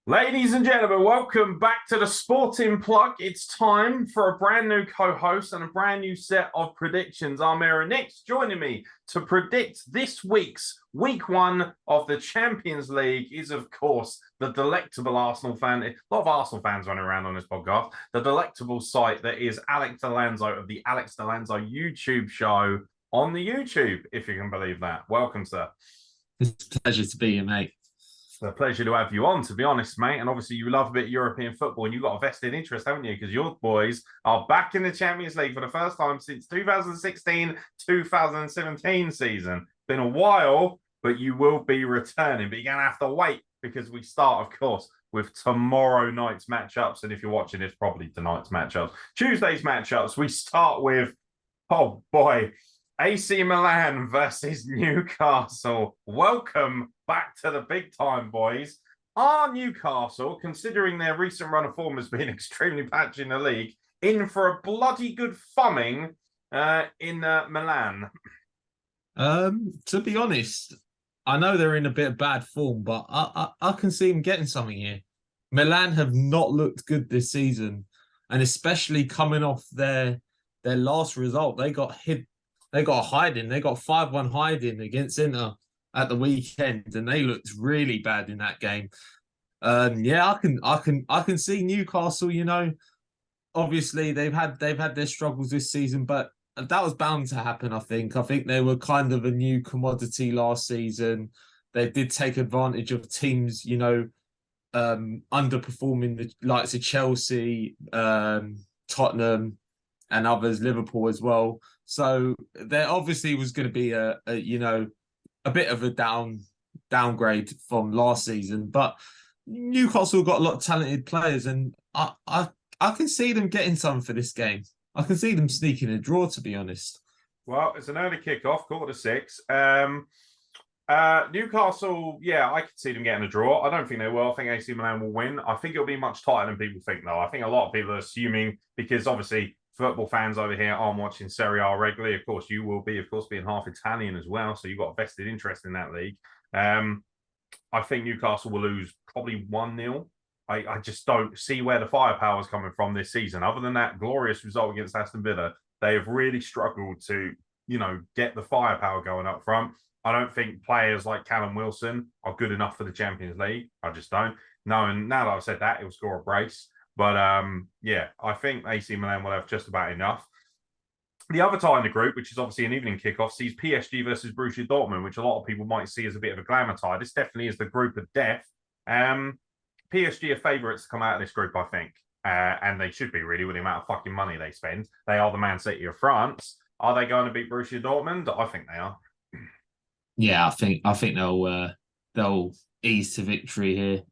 Ladies and gentlemen, welcome back to the Sporting Plug. It's time for a brand new co-host and a brand new set of predictions. I'm Aaron Nix, joining me to predict this week's week one of the Champions League is, of course, the delectable Arsenal fan. A lot of Arsenal fans running around on this podcast. The delectable site that is Alex Delanzo of the Alex Delanzo YouTube show on the YouTube, if you can believe that. Welcome, sir. It's a pleasure to be here, mate. It's a pleasure to have you on, to be honest, mate. And obviously, you love a bit of European football and you've got a vested interest, haven't you? Because your boys are back in the Champions League for the first time since 2016-2017 season. Been a while, but you will be returning. But you're going to have to wait because we start, of course, with tomorrow night's matchups. And if you're watching this, probably tonight's matchups. Tuesday's matchups, we start with, oh boy, AC Milan versus Newcastle. Welcome back to the big time, boys. Are Newcastle, considering their recent run of form has been extremely patchy in the league, in for a bloody good thumbing in Milan? To be honest, I know they're in a bit of bad form, but I can see them getting something here. Milan have not looked good this season, and especially coming off their last result, they got hit. They got a hiding. They got 5-1 hiding against Inter at the weekend, and they looked really bad in that game. Yeah, I can see Newcastle. You know, obviously they've had their struggles this season, but that was bound to happen. I think they were kind of a new commodity last season. They did take advantage of teams, you know, underperforming the likes of Chelsea, Tottenham, and others, Liverpool as well. So there obviously was going to be a bit of a downgrade from last season, but Newcastle got a lot of talented players, and I can see them getting some for this game. I can see them sneaking a draw, to be honest. Well, it's an early kickoff, 5:45. Newcastle, yeah, I could see them getting a draw. I don't think they will. I think AC Milan will win. I think it'll be much tighter than people think, though. I think a lot of people are assuming, because obviously football fans over here aren't watching Serie A regularly. Of course, you will be, of course, being half Italian as well. So you've got a vested interest in that league. I think Newcastle will lose probably 1-0. I just don't see where the firepower is coming from this season. Other than that glorious result against Aston Villa, they have really struggled to, get the firepower going up front. I don't think players like Callum Wilson are good enough for the Champions League. I just don't. No, and now that I've said that, he'll score a brace. But yeah, I think AC Milan will have just about enough. The other tie in the group, which is obviously an evening kickoff, sees PSG versus Borussia Dortmund, which a lot of people might see as a bit of a glamour tie. This definitely is the group of death. PSG are favourites to come out of this group, I think. And they should be, really, with the amount of fucking money they spend. They are the Man City of France. Are they going to beat Borussia Dortmund? I think they are. Yeah, I think they'll ease to victory here.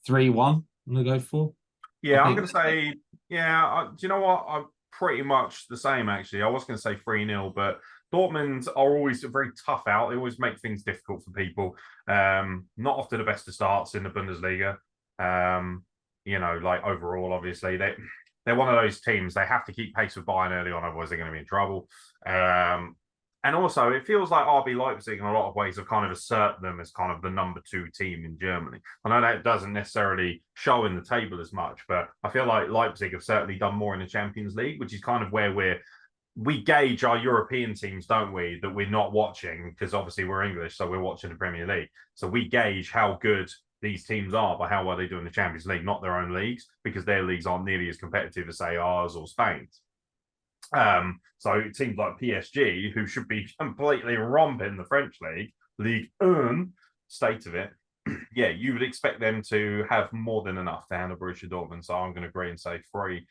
3-1, I'm going to go for. Yeah, I'm going to say, do you know what? I'm pretty much the same, actually. I was going to say 3-0, but Dortmund are always a very tough out. They always make things difficult for people. Not often the best of starts in the Bundesliga. Like overall, obviously, they're one of those teams. They have to keep pace with Bayern early on, otherwise they're going to be in trouble. And also, it feels like RB Leipzig in a lot of ways have kind of assert them as kind of the number 2 team in Germany. I know that doesn't necessarily show in the table as much, but I feel like Leipzig have certainly done more in the Champions League, which is kind of where we gauge our European teams, don't we? That we're not watching, because obviously we're English, so we're watching the Premier League. So we gauge how good these teams are by how well they do in the Champions League, not their own leagues, because their leagues aren't nearly as competitive as, say, ours or Spain's. So it seems like PSG, who should be completely romping the French league, Ligue 1, state of it, yeah, you would expect them to have more than enough to handle Borussia Dortmund. So I'm going to agree and say 3-1.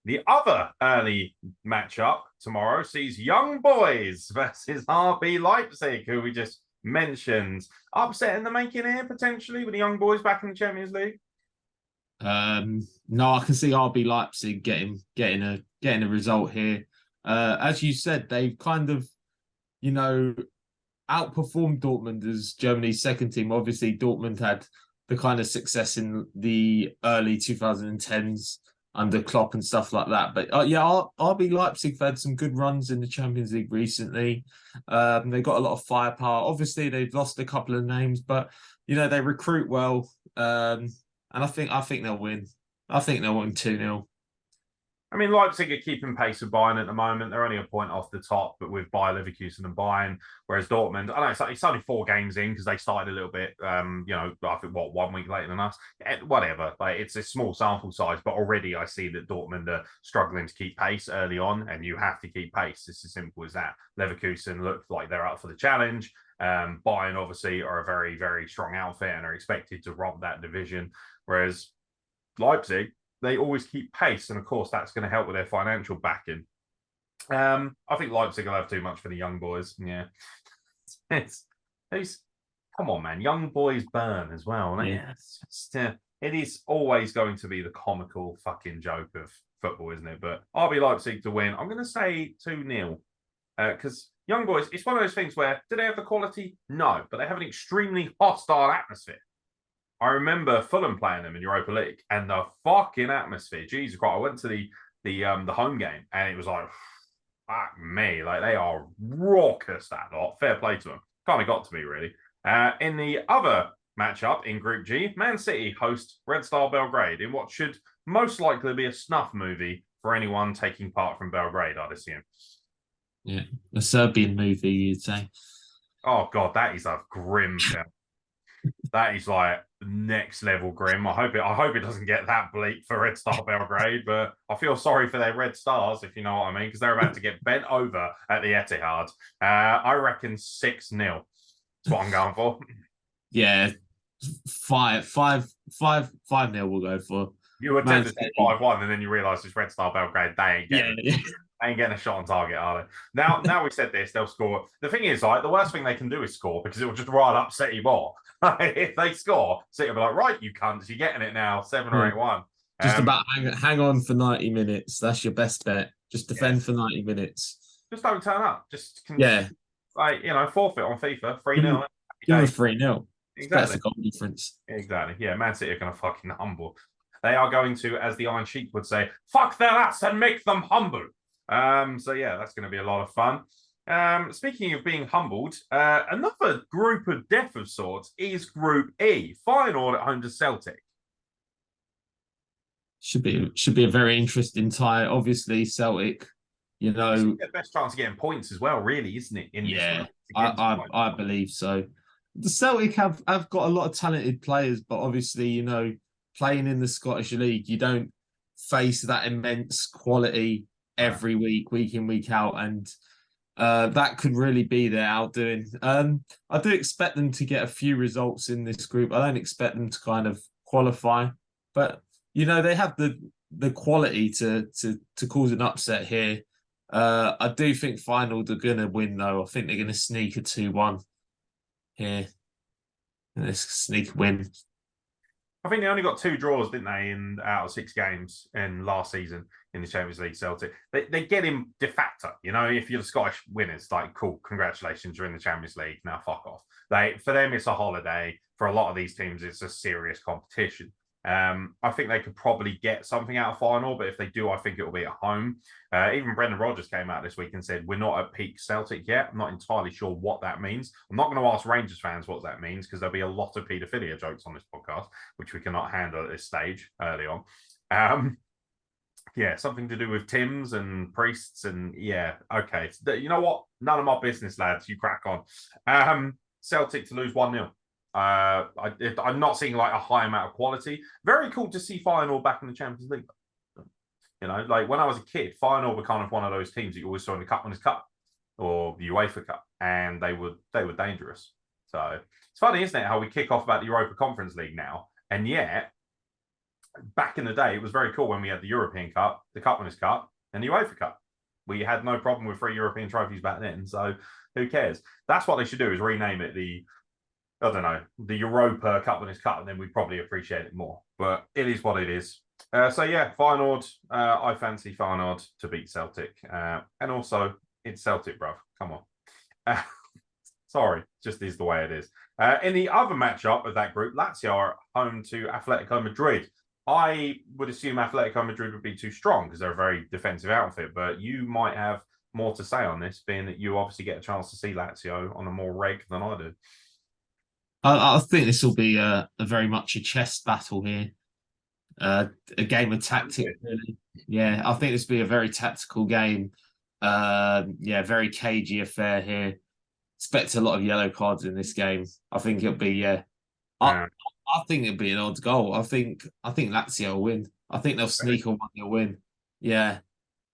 The other early matchup tomorrow sees Young Boys versus RB Leipzig, who we just mentioned. Upset in the making here, potentially, with the Young Boys back in the Champions League? No, I can see RB Leipzig getting a result here. As you said, they've kind of, outperformed Dortmund as Germany's second team. Obviously, Dortmund had the kind of success in the early 2010s under Klopp and stuff like that. But RB Leipzig have had some good runs in the Champions League recently. They've got a lot of firepower. Obviously, they've lost a couple of names, but they recruit well. and I think they'll win. I think they'll win 2-0. I mean, Leipzig are keeping pace with Bayern at the moment. They're only a point off the top, but with Bayer Leverkusen and Bayern, whereas Dortmund, I know it's only 4 games in because they started a little bit, I think, 1 week later than us. Whatever. Like, it's a small sample size, but already I see that Dortmund are struggling to keep pace early on, and you have to keep pace. It's as simple as that. Leverkusen look like they're up for the challenge. Bayern, obviously, are a very, very strong outfit and are expected to rob that division, whereas Leipzig, they always keep pace, and of course that's going to help with their financial backing. I think Leipzig will have too much for the young boys. Yeah, it's come on, man, young boys burn as well. Yeah. It is always going to be the comical fucking joke of football, isn't it? But RB Leipzig to win. I'm going to say 2-0 because young boys. It's one of those things where do they have the quality? No, but they have an extremely hostile atmosphere. I remember Fulham playing them in Europa League, and the fucking atmosphere. Jesus Christ! I went to the home game, and it was like, fuck me, like they are raucous. That lot. Fair play to them. Kind of got to me really. In the other matchup in Group G, Man City host Red Star Belgrade in what should most likely be a snuff movie for anyone taking part from Belgrade, I'd assume. Yeah, a Serbian movie, you'd say. Oh God, that is a grim film. That is like next level grim. I hope it doesn't get that bleak for Red Star Belgrade, but I feel sorry for their Red Stars, if you know what I mean, because they're about to get bent over at the Etihad. I reckon 6-0. That's what I'm going for. Yeah, 5-0 we'll go for. You were tempted to 5-1, and then you realise it's Red Star Belgrade. They ain't getting it. Ain't getting a shot on target, are they? Now we said this, they'll score. The thing is, like, the worst thing they can do is score because it will just right up City more. If they score, City will be like, right, you cunts, you're getting it now, 7 or 8-1. Just about hang on for 90 minutes. That's your best bet. Just defend for 90 minutes. Just don't turn up. Forfeit on FIFA, 3-0. Give them 3-0. Exactly. That's the goal difference. Exactly. Yeah, Man City are going to fucking humble. They are going to, as the Iron Sheik would say, fuck their ass and make them humble. So yeah, that's going to be a lot of fun. Speaking of being humbled, another group of death of sorts is Group E. Feyenoord at home to Celtic. Should be a very interesting tie. Obviously, Celtic, it's the best chance of getting points as well, really, isn't it? I believe so. The Celtic have got a lot of talented players, but obviously, playing in the Scottish League, you don't face that immense quality every week in, week out, and that could really be their outdoing. I do expect them to get a few results in this group. I don't expect them to kind of qualify, but they have the quality to cause an upset here. I do think Feyenoord are going to win, though. I think they're going to sneak a 2-1 here. And this sneak win. I think they only got 2 draws, didn't they, out of 6 games in last season in the Champions League. Celtic, they get him de facto. If you're the Scottish winners, like, cool, congratulations, you're in the Champions League. Now fuck off. For them, it's a holiday. For a lot of these teams, it's a serious competition. I think they could probably get something out of Feyenoord, but if they do, I think it will be at home. Even Brendan Rodgers came out this week and said, we're not at peak Celtic yet. I'm not entirely sure what that means. I'm not going to ask Rangers fans what that means because there'll be a lot of paedophilia jokes on this podcast, which we cannot handle at this stage early on. Something to do with Tims and priests and okay. You know what? None of my business, lads. You crack on. Celtic to lose 1-0. I'm not seeing like a high amount of quality. Very cool to see Feyenoord back in the Champions League. Like when I was a kid, Feyenoord were kind of one of those teams that you always saw in the Cup Winners' Cup or the UEFA Cup, and they were dangerous. So it's funny, isn't it, how we kick off about the Europa Conference League now, and yet back in the day it was very cool when we had the European Cup, the Cup Winners' Cup, and the UEFA Cup. We had no problem with 3 European trophies back then. So who cares? That's what they should do, is rename it the Europa Cup Winners' Cup, and then we'd probably appreciate it more. But it is what it is. Feyenoord, I fancy Feyenoord to beat Celtic. And also, it's Celtic, bruv. Come on. Sorry, just is the way it is. In the other matchup of that group, Lazio are home to Atletico Madrid. I would assume Atletico Madrid would be too strong because they're a very defensive outfit, but you might have more to say on this, being that you obviously get a chance to see Lazio on a more reg than I do. I think this will be a very much a chess battle here. A game of tactics, really. Yeah, I think this will be a very tactical game. Yeah, very cagey affair here. Expect a lot of yellow cards in this game. I think it'll be I Uh, I think it'll be an odd goal. I think Lazio will win. I think they'll sneak a 1-0 win. Yeah,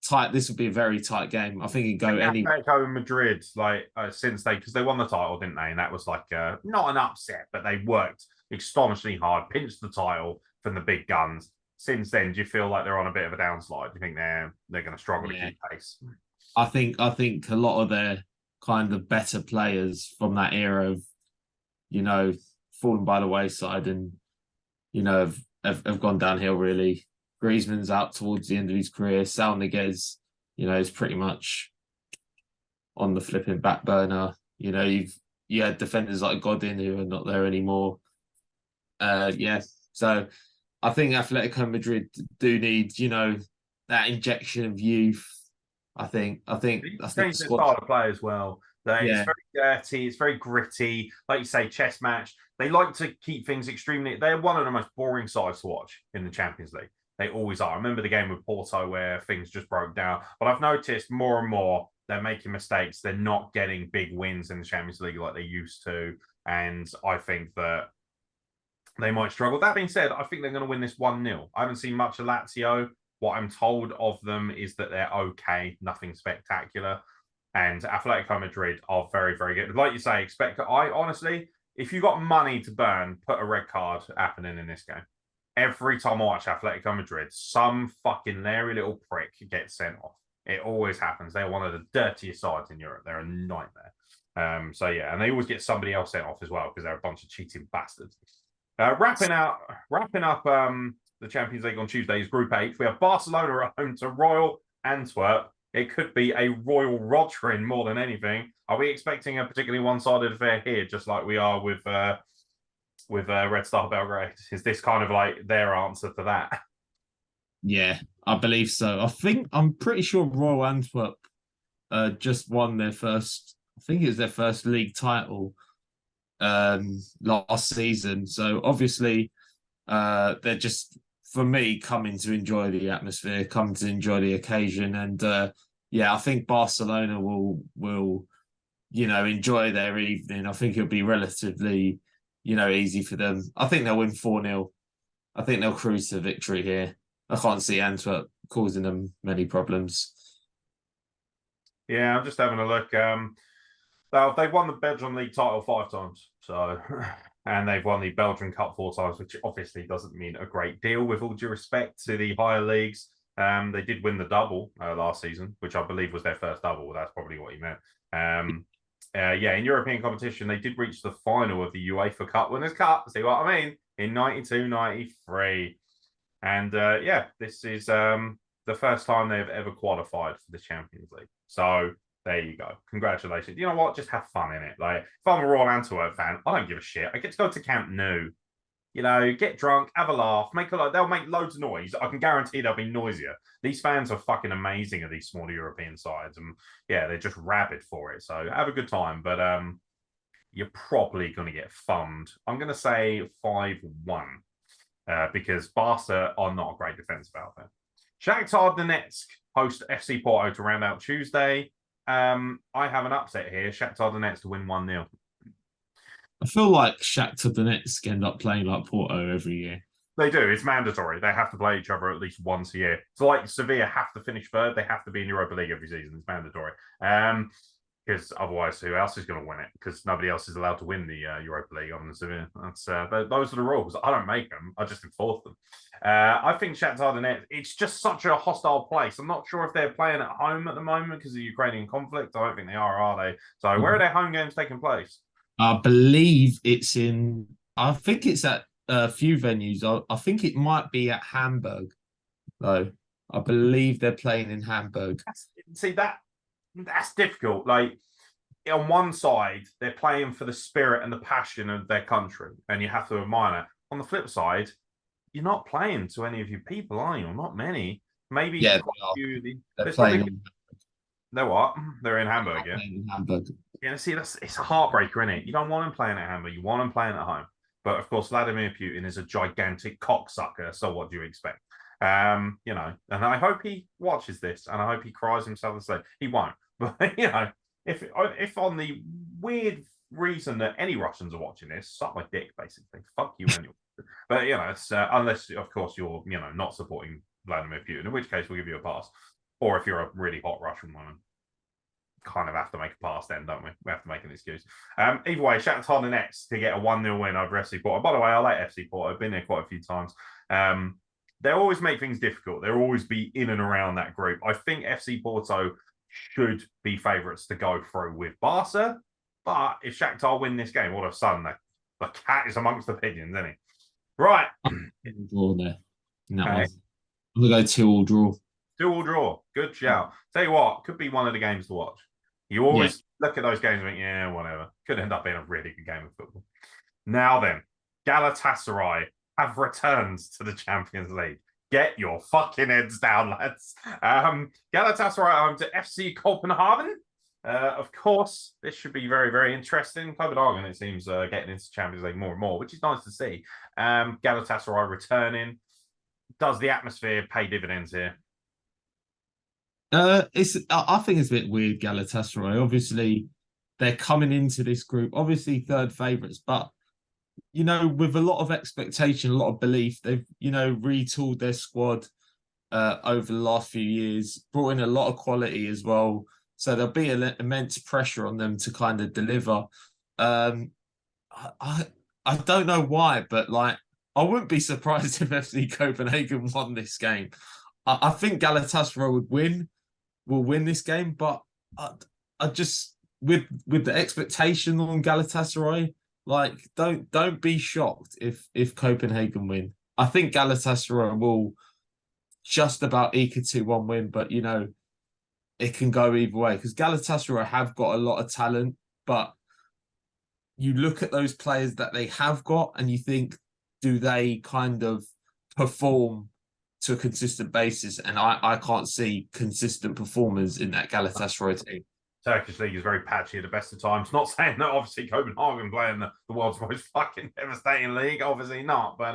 tight. This will be a very tight game. I think it I go think any. Atletico Madrid, like since because they won the title, didn't they? And that was like not an upset, but they worked astonishingly hard, pinched the title from the big guns. Since then, do you feel like they're on a bit of a downslide? Do you think they're going to struggle to Yeah, keep pace? I think a lot of their kind of better players from that era have fallen by the wayside and have gone downhill really. Griezmann's out towards the end of his career. Sal Niguez, is pretty much on the flipping back burner. You had defenders like Godin who are not there anymore. Yeah. So I think Atletico Madrid do need, that injection of youth. I think the Changed their squad. style of play as well. It's Yeah. very dirty. It's very gritty. Like you say, chess match. They like to keep things extremely. They're one of the most boring sides to watch in the Champions League. They always are. I remember the game with Porto where things just broke down. But I've noticed more and more they're making mistakes. They're not getting big wins in the Champions League like they used to. And I think that they might struggle. That being said, I think they're going to win this 1-0. I haven't seen much of Lazio. What I'm told of them is that they're okay, nothing spectacular. And Atletico Madrid are very, very good. Like you say, I honestly, if you got money to burn, put a red card happening in this game. Every time I watch Atletico Madrid, some fucking leery little prick gets sent off. It always happens. They're one of the dirtiest sides in Europe. They're a nightmare. So yeah, and they always get somebody else sent off as well because they're a bunch of cheating bastards. Wrapping up the Champions League on Tuesday is Group H. We have Barcelona at home to Royal Antwerp. It could be a Royal Rotring more than anything. Are we expecting a particularly one-sided affair here, just like we are with Red Star Belgrade? Is this kind of like their answer to that? Yeah, I believe so. I'm pretty sure Royal Antwerp just won their first. I think it was their first league title last season. So obviously, they're just for me coming to enjoy the atmosphere, coming to enjoy the occasion, and yeah, I think Barcelona will enjoy their evening. I think it'll be relatively easy for them. I think they'll win 4-0. I think they'll cruise to victory here. I can't see Antwerp causing them many problems. Yeah, I'm just having a look. They've won the Belgian League title 5 times, so and they've won the Belgian Cup 4 times, which obviously doesn't mean a great deal with all due respect to the higher leagues. They did win the double last season, which I believe was their first double. That's probably what you meant. Yeah, in European competition, they did reach the final of the UEFA Cup Winners' Cup. See what I mean? In 92-93. And yeah, this is the first time they've ever qualified for the Champions League. So there you go. Congratulations. You know what? Just have fun in it. Like, if I'm a Royal Antwerp fan, I don't give a shit. I get to go to Camp Nou. Get drunk, have a laugh, they'll make loads of noise. I can guarantee they'll be noisier. These fans are fucking amazing at these smaller European sides, and yeah, they're just rabid for it. So have a good time, but you're probably going to get thumbed. I'm going to say 5-1 because Barca are not a great defensive outfit. Shakhtar Donetsk host FC Porto to round out Tuesday. I have an upset here. Shakhtar Donetsk to win 1-0. I feel like Shakhtar Donetsk end up playing like Porto every year. They do. It's mandatory. They have to play each other at least once a year. It's like Sevilla have to finish third. They have to be in Europa League every season. It's mandatory. Because otherwise, who else is going to win it? Because nobody else is allowed to win the Europa League on the Sevilla. Those are the rules. I don't make them. I just enforce them. I think Shakhtar Donetsk, it's just such a hostile place. I'm not sure if they're playing at home at the moment because of the Ukrainian conflict. I don't think they are they? So where are their home games taking place? I believe I think it's at a few venues. I think it might be at Hamburg, though. I believe they're playing in Hamburg. That's difficult. Like, on one side, they're playing for the spirit and the passion of their country, and you have to admire that. On the flip side, you're not playing to any of your people, are you? Not many. Maybe Yeah, they're playing. They're what? They're in Hamburg, yeah. In Hamburg. Yeah, see, it's a heartbreaker, isn't it? You don't want them playing at Hamburg. You want them playing at home. But of course, Vladimir Putin is a gigantic cocksucker. So what do you expect? You know, and I hope he watches this, and I hope he cries himself to sleep. He won't, but you know, if on the weird reason that any Russians are watching this, suck my dick, basically. Fuck you anyway. But you know, it's unless of course you're not supporting Vladimir Putin, in which case we'll give you a pass. Or if you're a really hot Russian woman, kind of have to make a pass then, don't we? We have to make an excuse. Either way, Shakhtar Donetsk to get a 1-0 win over FC Porto. By the way, I like FC Porto. I've been there quite a few times. They always make things difficult. They'll always be in and around that group. I think FC Porto should be favourites to go through with Barca. But if Shakhtar win this game, all of a sudden, the cat is amongst the pigeons, isn't he? Right. Draw there. Okay. I'm going to go 2-2 draw. 2-2 draw. Good shout. Tell you what, could be one of the games to watch. You always look at those games and think, yeah, whatever. Could end up being a really good game of football. Now then, Galatasaray have returned to the Champions League. Get your fucking heads down, lads. Galatasaray home to FC Copenhagen. Of course, this should be very, very interesting. Copenhagen, it seems, getting into Champions League more and more, which is nice to see. Galatasaray returning. Does the atmosphere pay dividends here? I think it's a bit weird, Galatasaray. Obviously, they're coming into this group, obviously third favourites, but you know, with a lot of expectation, a lot of belief, they've, you know, retooled their squad over the last few years, brought in a lot of quality as well. So there'll be immense pressure on them to kind of deliver. I don't know why, but like, I wouldn't be surprised if FC Copenhagen won this game. I think Galatasaray will win this game, but I just with the expectation on Galatasaray, like don't be shocked if Copenhagen win. I think Galatasaray will just about eke a 2-1 win, but you know, it can go either way because Galatasaray have got a lot of talent, but you look at those players that they have got and you think, do they kind of perform to a consistent basis? And I can't see consistent performers in that Galatasaray team. Turkish league is very patchy at the best of times. Not saying that obviously Copenhagen playing the world's most fucking devastating league, obviously not. But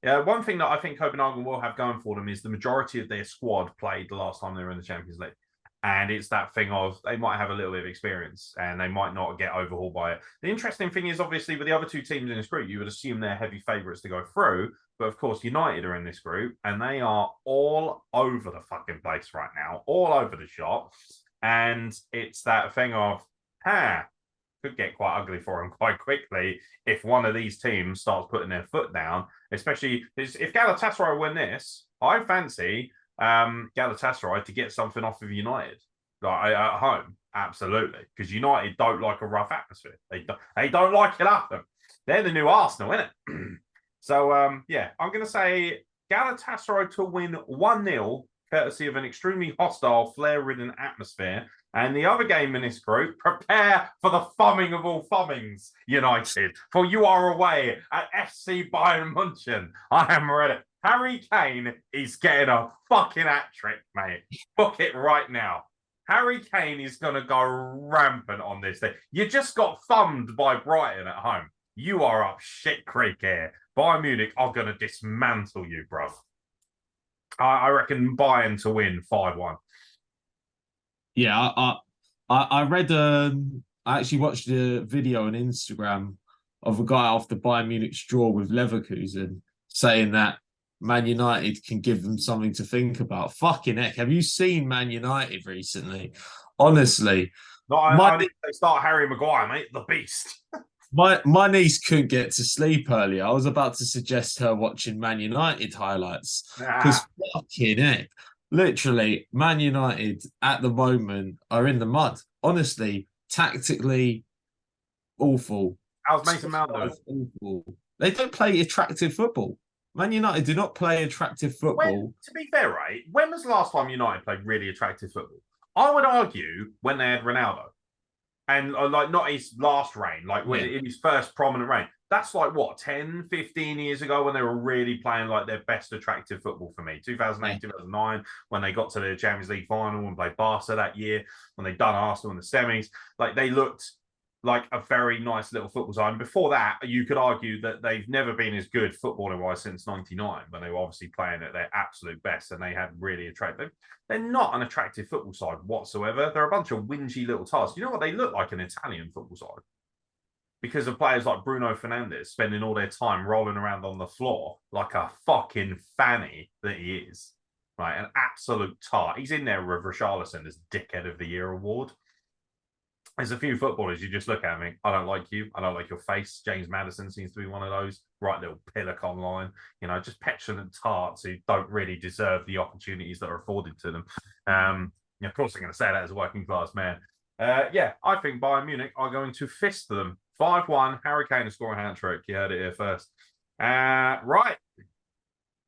yeah, one thing that I think Copenhagen will have going for them is the majority of their squad played the last time they were in the Champions League. And it's that thing of they might have a little bit of experience and they might not get overhauled by it. The interesting thing is obviously with the other two teams in this group, you would assume they're heavy favourites to go through. But of course, United are in this group and they are all over the fucking place right now, all over the shop. And it's that thing of, could get quite ugly for them quite quickly if one of these teams starts putting their foot down, especially if Galatasaray win this, I fancy Galatasaray to get something off of United at home. Absolutely. Because United don't like a rough atmosphere. They don't like it up them. They're the new Arsenal, isn't it? So, yeah, I'm going to say Galatasaray to win 1-0, courtesy of an extremely hostile, flare-ridden atmosphere. And the other game in this group, prepare for the thumbing of all thumbings, United. For you are away at FC Bayern Munich. I am ready. Harry Kane is getting a fucking hat-trick, mate. Book it right now. Harry Kane is going to go rampant on this thing. You just got thumbed by Brighton at home. You are up shit creek here. Bayern Munich are going to dismantle you, bro. I reckon Bayern to win 5-1. Yeah, I read. I actually watched a video on Instagram of a guy after Bayern Munich's draw with Leverkusen saying that Man United can give them something to think about. Fucking heck, have you seen Man United recently? Honestly, I think they start Harry Maguire, mate, the beast. My niece couldn't get to sleep earlier. I was about to suggest her watching Man United highlights because fucking heck, literally, Man United at the moment are in the mud. Honestly, tactically awful. How's Mason Mount doing? Awful. They don't play attractive football. Man United do not play attractive football. To be fair, right, when was the last time United played really attractive football? I would argue when they had Ronaldo. And like not his last reign, like when in his first prominent reign. That's like what, 10, 15 years ago when they were really playing like their best attractive football for me. 2008, 2009, when they got to the Champions League final and played Barca that year, when they done Arsenal in the semis. Like they looked like a very nice little football side. And before that, you could argue that they've never been as good footballing wise since '99, when they were obviously playing at their absolute best and they had really attractive. They're not an attractive football side whatsoever. They're a bunch of whingy little tasks. You know what? They look like an Italian football side because of players like Bruno Fernandes spending all their time rolling around on the floor like a fucking fanny that he is. Right, an absolute tart. He's in there with Richarlison as Dickhead of the Year award. There's a few footballers you just look at me. I don't like you. I don't like your face. James Maddison seems to be one of those. Right little pillock online. You know, just petulant tarts who don't really deserve the opportunities that are afforded to them. Of course, I'm going to say that as a working class man. Yeah, I think Bayern Munich are going to fist them. 5-1. Harry Kane is scoring a hat-trick. You heard it here first. Right.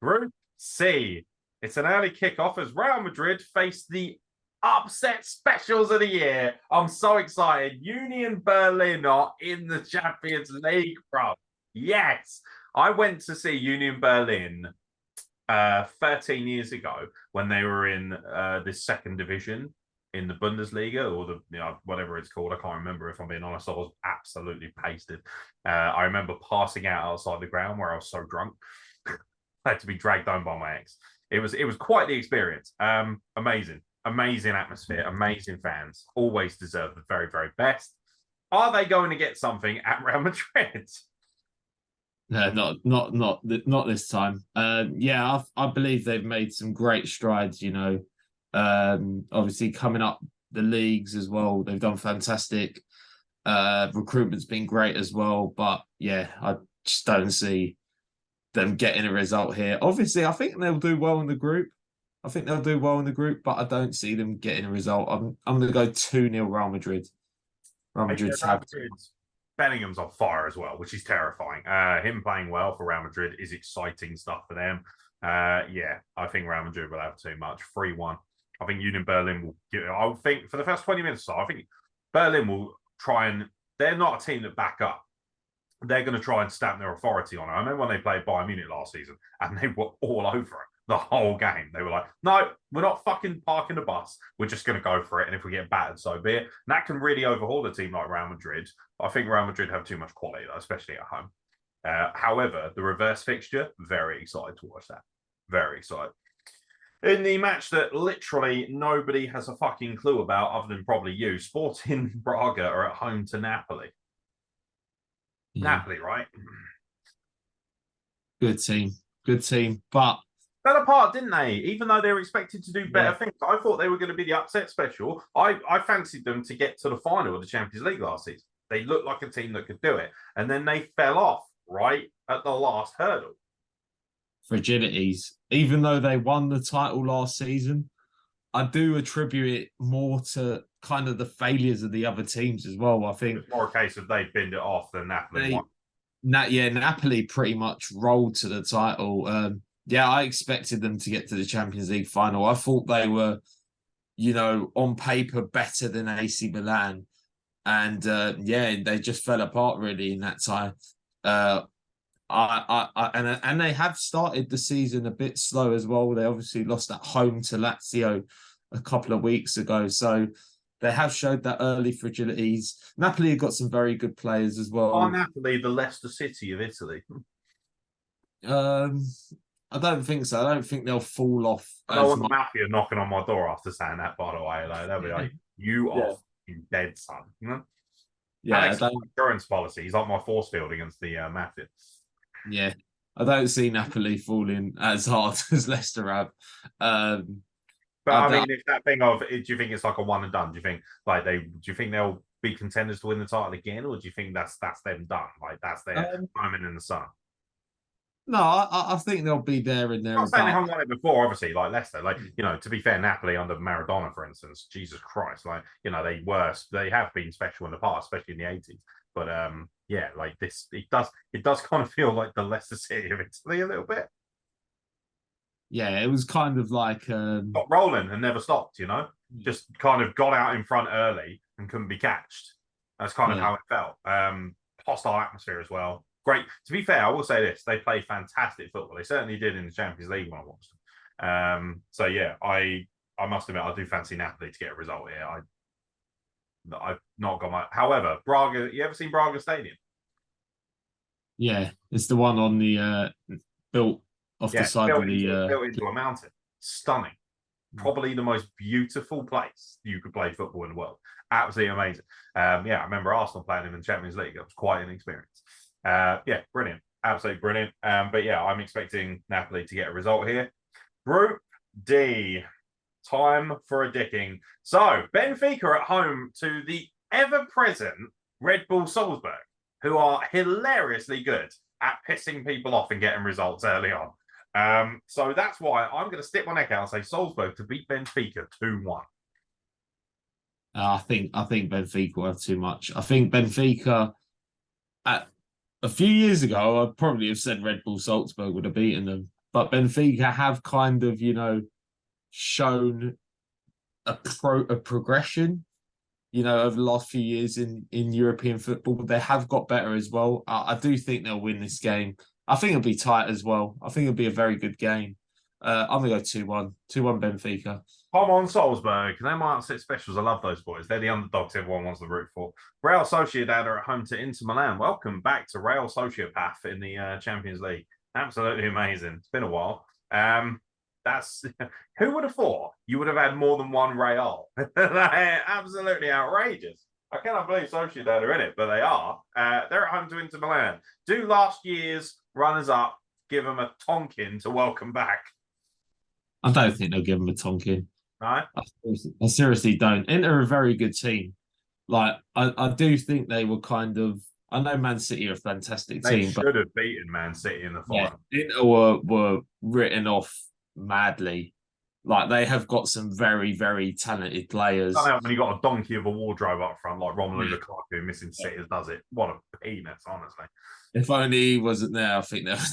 Group C. It's an early kickoff as Real Madrid face the upset specials of the year. I'm so excited. Union Berlin are in the Champions League, bro. Yes. I went to see Union Berlin 13 years ago when they were in the second division in the Bundesliga, or the whatever it's called. I can't remember, if I'm being honest. I was absolutely pasted. I remember passing out outside the ground where I was so drunk. I had to be dragged home by my ex. It was quite the experience. Amazing atmosphere, amazing fans. Always deserve the very, very best. Are they going to get something at Real Madrid? No, not this time. Yeah, I believe they've made some great strides. You know, obviously coming up the leagues as well, they've done fantastic. Recruitment's been great as well, but yeah, I just don't see them getting a result here. Obviously, I think they'll do well in the group. But I don't see them getting a result. I'm going to go 2-0 Real Madrid. Real Madrid's have Bellingham's on fire as well, which is terrifying. Him playing well for Real Madrid is exciting stuff for them. Yeah, I think Real Madrid will have too much. 3-1. I think Union Berlin will give it. I think for the first 20 minutes or so, I think Berlin will try and. They're not a team that back up. They're going to try and stamp their authority on it. I remember when they played Bayern Munich last season and they were all over it the whole game. They were like, no, we're not fucking parking the bus. We're just going to go for it. And if we get battered, so be it. And that can really overhaul a team like Real Madrid. I think Real Madrid have too much quality, though, especially at home. However, the reverse fixture, very excited to watch that. Very excited. In the match that literally nobody has a fucking clue about other than probably you, Sporting Braga are at home to Napoli. Yeah. Napoli, right? Good team. But fell apart, didn't they? Even though they were expected to do better things. I thought they were going to be the upset special. I fancied them to get to the final of the Champions League last season. They looked like a team that could do it. And then they fell off right at the last hurdle. Fragilities. Even though they won the title last season, I do attribute it more to kind of the failures of the other teams as well. I think it's more a case of they binned it off than Napoli won. Napoli pretty much rolled to the title. I expected them to get to the Champions League final. I thought they were, on paper better than AC Milan. And they just fell apart really in that time. And they have started the season a bit slow as well. They obviously lost at home to Lazio a couple of weeks ago. So they have showed that early fragilities. Napoli have got some very good players as well. Are Napoli the Leicester City of Italy? I don't think so. I don't think they'll fall off. I don't want the Mafia knocking on my door after saying that, by the way. Like, they'll be like, you are dead, son. You know? Yeah, insurance policy. He's like my force field against the Mafia. Yeah, I don't see Napoli falling as hard as Leicester have. But I mean, if that thing of, do you think it's like a one and done? Do you think they'll be contenders to win the title again, or do you think that's them done? Like that's their moment in the sun? No, I think they'll be there and there. I'm not saying they haven't won it before, obviously, like Leicester. Like, to be fair, Napoli under Maradona, for instance, Jesus Christ, like, they have been special in the past, especially in the 80s. But like this, it does kind of feel like the Leicester City of Italy a little bit. Yeah, it was kind of like got rolling and never stopped, just kind of got out in front early and couldn't be catched. That's kind of how it felt. Hostile atmosphere as well. Great. To be fair, I will say this: they play fantastic football. They certainly did in the Champions League when I watched them. So yeah, I must admit I do fancy Napoli to get a result here. I've not got my. However, Braga. You ever seen Braga Stadium? Yeah, it's the one on the built off the Yeah, side of the. built into a mountain. Stunning. Probably the most beautiful place you could play football in the world. Absolutely amazing. Yeah, I remember Arsenal playing in the Champions League. It was quite an experience. Yeah, brilliant. Absolutely brilliant. But yeah, I'm expecting Napoli to get a result here. Group D. Time for a dicking. So, Benfica at home to the ever-present Red Bull Salzburg, who are hilariously good at pissing people off and getting results early on. So that's why I'm going to stick my neck out and say Salzburg to beat Benfica 2-1. I think Benfica will have too much. I think Benfica, at a few years ago, I'd probably have said Red Bull Salzburg would have beaten them. But Benfica have kind of, shown a progression, over the last few years in European football. But they have got better as well. I do think they'll win this game. I think it'll be tight as well. I think it'll be a very good game. I'm going to go 2-1. 2-1 Benfica. Come on, Salzburg. They might sit specials. I love those boys. They're the underdogs everyone wants to root for. Real Sociedad are at home to Inter Milan. Welcome back to Real Sociopath in the Champions League. Absolutely amazing. It's been a while. That's who would have thought you would have had more than one Real? Absolutely outrageous. I cannot believe Sociedad are in it, but they are. They're at home to Inter Milan. Do last year's runners-up give them a tonkin to welcome back? I don't think they'll give them a tonkin. No? I seriously don't. Inter are a very good team. I do think they were kind of. I know Man City are a fantastic team. They should have beaten Man City in the final. Yeah, Inter were written off madly. They have got some very, very talented players. I don't know when you got a donkey of a wardrobe up front, like Romelu Lukaku missing sitters does it. What a peanuts, honestly. If only he wasn't there, I think that.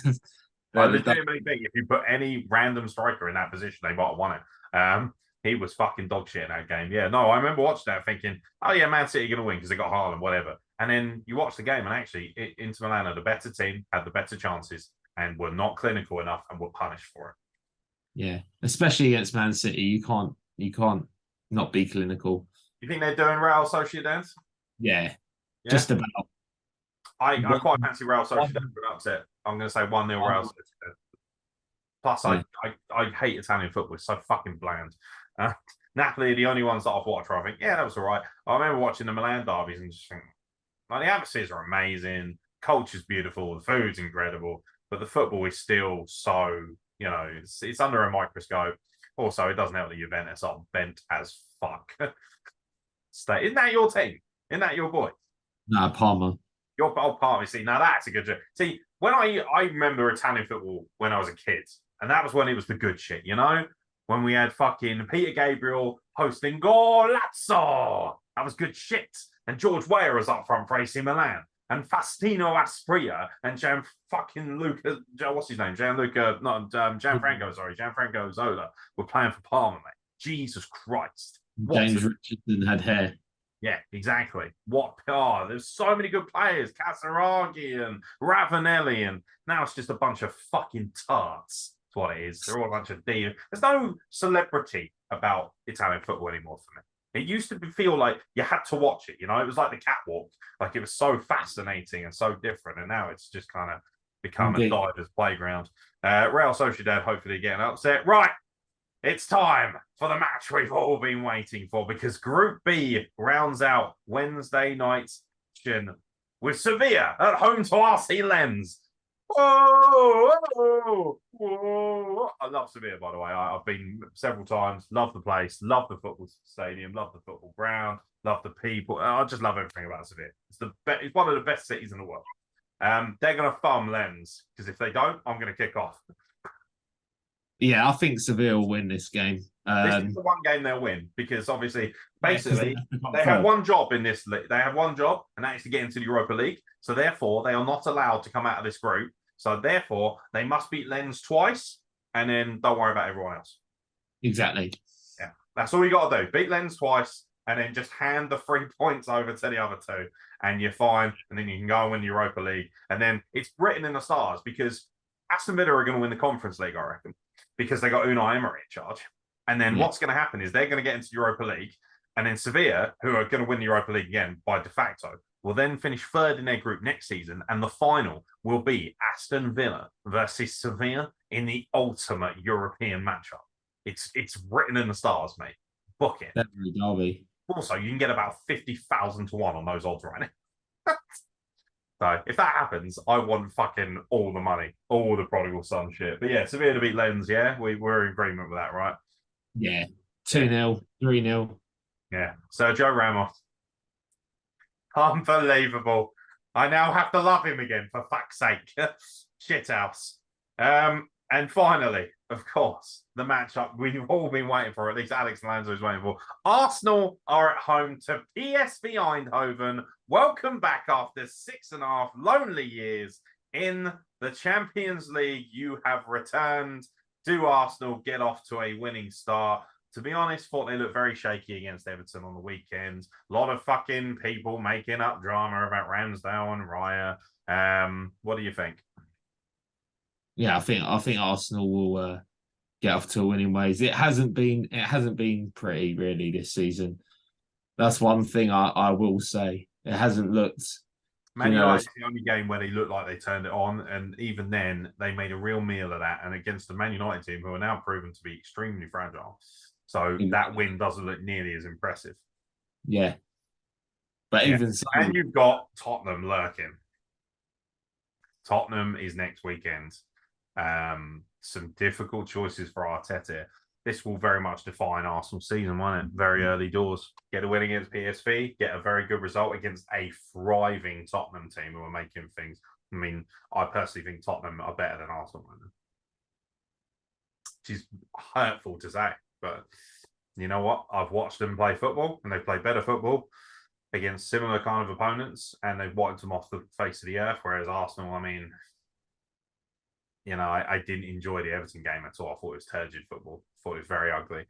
I legitimately think if you put any random striker in that position, they might have won it. He was fucking dog shit in that game. Yeah, no, I remember watching that thinking, oh yeah, Man City are going to win because they got Haaland, whatever. And then you watch the game and actually Inter Milan are the better team, had the better chances and were not clinical enough and were punished for it. Yeah, especially against Man City, you can't not be clinical. You think they're doing Real Sociedad? Yeah, just about. I quite fancy Real Sociedad for an upset. I'm going to say 1-0 Real Sociedad. Plus, yeah. I hate Italian football. It's so fucking bland. Napoli are the only ones that I've watched where I think, yeah, that was all right. I remember watching the Milan derbies and just think, the atmospheres are amazing. Culture's beautiful. The food's incredible. But the football is still so, it's under a microscope. Also, it doesn't help that Juventus are bent as fuck. Isn't that your team? Isn't that your boy? No, Parma. Your old Parma. See, now that's a good joke. See, when I remember Italian football when I was a kid, and that was when it was the good shit, when we had fucking Peter Gabriel hosting Golazzo. That was good shit. And George Weah was up front for AC Milan. And Faustino Asprilla and Gianfranco Zola were playing for Parma, mate. Jesus Christ. James Richardson had hair. Yeah, exactly. There's so many good players. Casaraghi and Ravanelli, and now it's just a bunch of fucking tarts. That's what it is. They're all a bunch of There's no celebrity about Italian football anymore for me. It used to feel like you had to watch it, It was like the catwalk. Like it was so fascinating and so different. And now it's just kind of become a diver's playground. Real Sociedad hopefully getting upset. Right. It's time for the match we've all been waiting for because Group B rounds out Wednesday night's action with Sevilla at home to RC Lens. Whoa, whoa, whoa. I love Sevilla, by the way. I've been several times. Love the place. Love the football stadium. Love the football ground. Love the people. I just love everything about Sevilla. It's one of the best cities in the world. They're going to thumb Lens because if they don't, I'm going to kick off. Yeah, I think Sevilla will win this game. This is the one game they'll win because obviously, basically, they have one job in this. They have one job, and that is to get into the Europa League. So therefore, they are not allowed to come out of this group. So therefore, they must beat Lens twice, and then don't worry about everyone else. Exactly. Yeah, that's all you got to do. Beat Lens twice, and then just hand the 3 points over to the other two, and you're fine. And then you can go and win the Europa League. And then it's written in the stars because Aston Villa are going to win the Conference League, I reckon. Because they got Unai Emery in charge. And then what's going to happen is they're going to get into Europa League. And then Sevilla, who are going to win the Europa League again by de facto, will then finish third in their group next season. And the final will be Aston Villa versus Sevilla in the ultimate European matchup. It's written in the stars, mate. Book it. Definitely Derby. Also, you can get about 50,000 to 1 on those odds right now. So if that happens, I want fucking all the money, all the prodigal son shit. But yeah, Sevilla to beat Lens, yeah, we're in agreement with that, right? Yeah. 2-0, 3-0. Yeah. Sergio Ramos. Unbelievable. I now have to love him again, for fuck's sake. Shithouse. And finally, of course, the matchup we've all been waiting for, at least Alex Lanzo is waiting for. Arsenal are at home to PSV Eindhoven. Welcome back after 6.5 lonely years in the Champions League. You have returned. Do Arsenal get off to a winning start? To be honest, thought they looked very shaky against Everton on the weekend. A lot of fucking people making up drama about Ramsdale and Raya. What do you think? Yeah, I think Arsenal will get off to a winning ways. It hasn't been pretty really this season. That's one thing I will say. It hasn't looked. Man United's the only game where they looked like they turned it on, and even then they made a real meal of that. And against the Man United team, who are now proven to be extremely fragile, so that win doesn't look nearly as impressive. Yeah, but even so, and you've got Tottenham lurking. Tottenham is next weekend. Some difficult choices for Arteta. This will very much define Arsenal's season, won't it? Very early doors. Get a win against PSV, get a very good result against a thriving Tottenham team who are making things. I mean, I personally think Tottenham are better than Arsenal right now. Which is hurtful to say, but you know what? I've watched them play football, and they play better football against similar kind of opponents, and they've wiped them off the face of the earth. Whereas Arsenal, I mean, you know, I didn't enjoy the Everton game at all. I thought it was turgid football. I thought it was very ugly.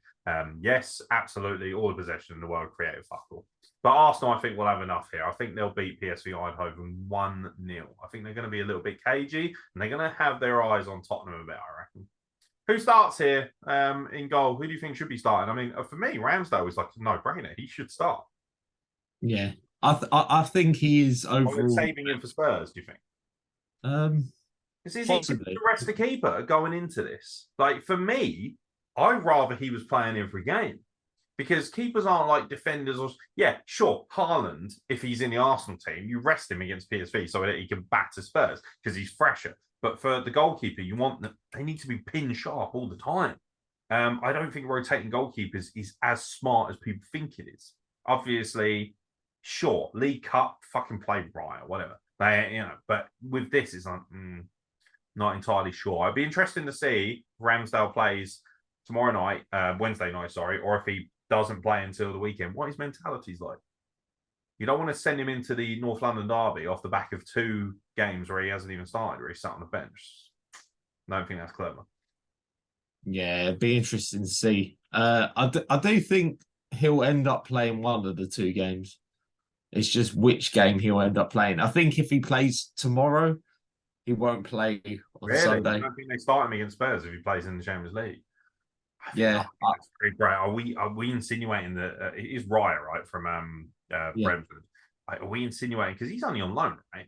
Yes, absolutely, all the possession in the world, creative football. But Arsenal, I think, will have enough here. I think they'll beat PSV Eindhoven 1-0. I think they're going to be a little bit cagey, and they're going to have their eyes on Tottenham a bit, I reckon. Who starts here in goal? Who do you think should be starting? I mean, for me, Ramsdale is like a no-brainer. He should start. Yeah, I think he is overall saving him for Spurs. Do you think? Is he the rest of the keeper going into this? Like, for me, I'd rather he was playing every game, because keepers aren't like defenders. Or yeah, sure, Haaland, if he's in the Arsenal team, you rest him against PSV so that he can batter Spurs because he's fresher. But for the goalkeeper, you want them, they need to be pin sharp all the time. I don't think rotating goalkeepers is as smart as people think it is. Obviously, sure, League Cup, fucking play right or whatever. But with this, it's like, not entirely sure. I'd be interested to see if Ramsdale plays tomorrow night, Wednesday night, sorry, or if he doesn't play until the weekend, what his mentality's like. You don't want to send him into the North London derby off the back of 2 games where he hasn't even started, where he's sat on the bench. I don't think that's clever. Yeah, it'd be interesting to see. I do think he'll end up playing one of the 2 games. It's just which game he'll end up playing. I think if he plays tomorrow, he won't play on Sunday. I don't think they start him against Spurs if he plays in the Champions League. Yeah, that's pretty great. Are we insinuating that it is Raya, right, from Brentford? Are we insinuating, because he's only on loan, right?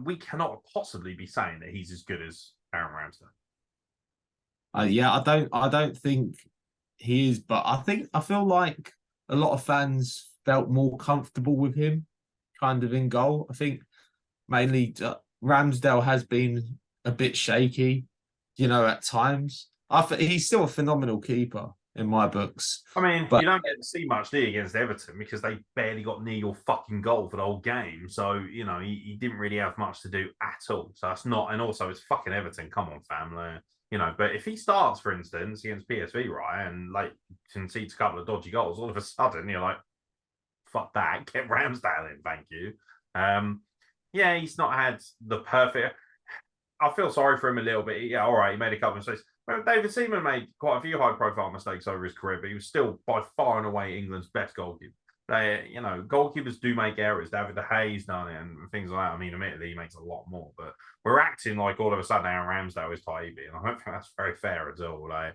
We cannot possibly be saying that he's as good as Aaron Ramsdale. Yeah, I don't think he is, but I feel like a lot of fans felt more comfortable with him, kind of in goal. I think mainly Ramsdale has been a bit shaky, at times. He's still a phenomenal keeper in my books. I mean, you don't get to see much, do you, against Everton, because they barely got near your fucking goal for the whole game. So, he didn't really have much to do at all. So that's not, and also it's fucking Everton. Come on, family. But if he starts, for instance, against PSV, right, and like concedes a couple of dodgy goals, all of a sudden you're like, fuck that, get Ramsdale in, thank you. Yeah, he's not had the perfect. I feel sorry for him a little bit. Yeah, all right, he made a couple of mistakes. Well, David Seaman made quite a few high-profile mistakes over his career, but he was still by far and away England's best goalkeeper. Goalkeepers do make errors. David De Gea's done it and things like that. I mean, admittedly, he makes a lot more, but we're acting like all of a sudden Aaron Ramsdale is Taibbi, and I don't think that's very fair at all. All right,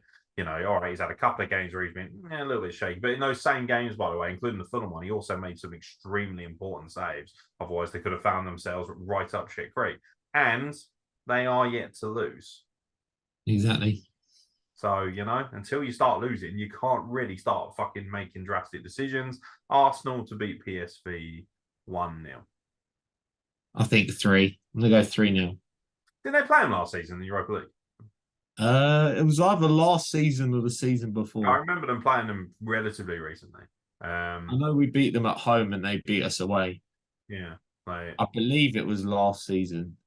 he's had a couple of games where he's been a little bit shaky, but in those same games, by the way, including the Fulham one, he also made some extremely important saves. Otherwise, they could have found themselves right up shit creek, and they are yet to lose. Exactly. So, until you start losing, you can't really start fucking making drastic decisions. Arsenal to beat PSV 1-0. I think 3. I'm going to go 3-0. Didn't they play him last season in the Europa League? It was either last season or the season before. I remember them playing them relatively recently. I know we beat them at home and they beat us away. Yeah. I believe it was last season.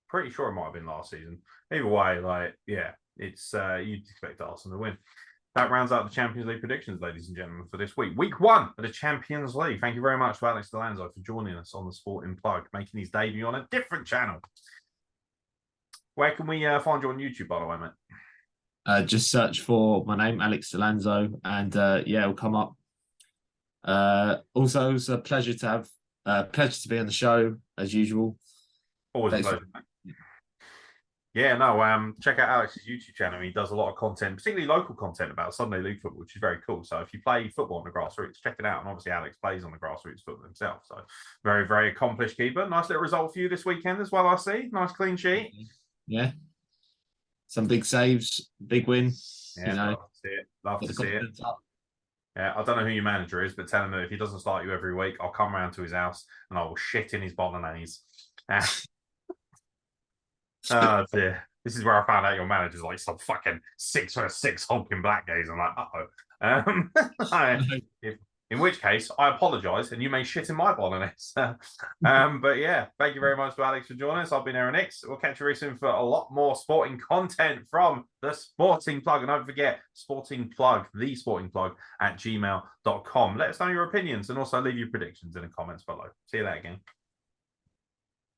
Pretty sure it might have been last season. Either way, it's you'd expect Arsenal to win. That rounds out the Champions League predictions, ladies and gentlemen, for this week. Week 1 of the Champions League. Thank you very much to Alex Delanzo for joining us on the Sporting Plug, making his debut on a different channel. Where can we find you on YouTube, by the way, mate? Just search for my name, Alex Delanzo, and it'll come up. Also, it's a pleasure to be on the show as usual. Always a pleasure, mate. Yeah, check out Alex's YouTube channel. He does a lot of content, particularly local content about Sunday League football, which is very cool. So if you play football on the grassroots, check it out. And obviously, Alex plays on the grassroots football himself. So very, very accomplished keeper. Nice little result for you this weekend as well, I see. Nice clean sheet. Yeah. Some big saves, big win. Yeah, love to see it. Love to see it. Yeah, I don't know who your manager is, but tell him that if he doesn't start you every week, I'll come round to his house and I will shit in his bolognese. Oh dear. This is where I found out your manager's like some fucking 6'6" hulking black gaze. I'm like, in which case, I apologise, and you may shit in my bolognese. But yeah, thank you very much to Alex for joining us. I've been Aaron Nix. We'll catch you very soon for a lot more sporting content from the Sporting Plug. And don't forget, Sporting Plug, the Sporting Plug at gmail.com. Let us know your opinions and also leave your predictions in the comments below. See you there again.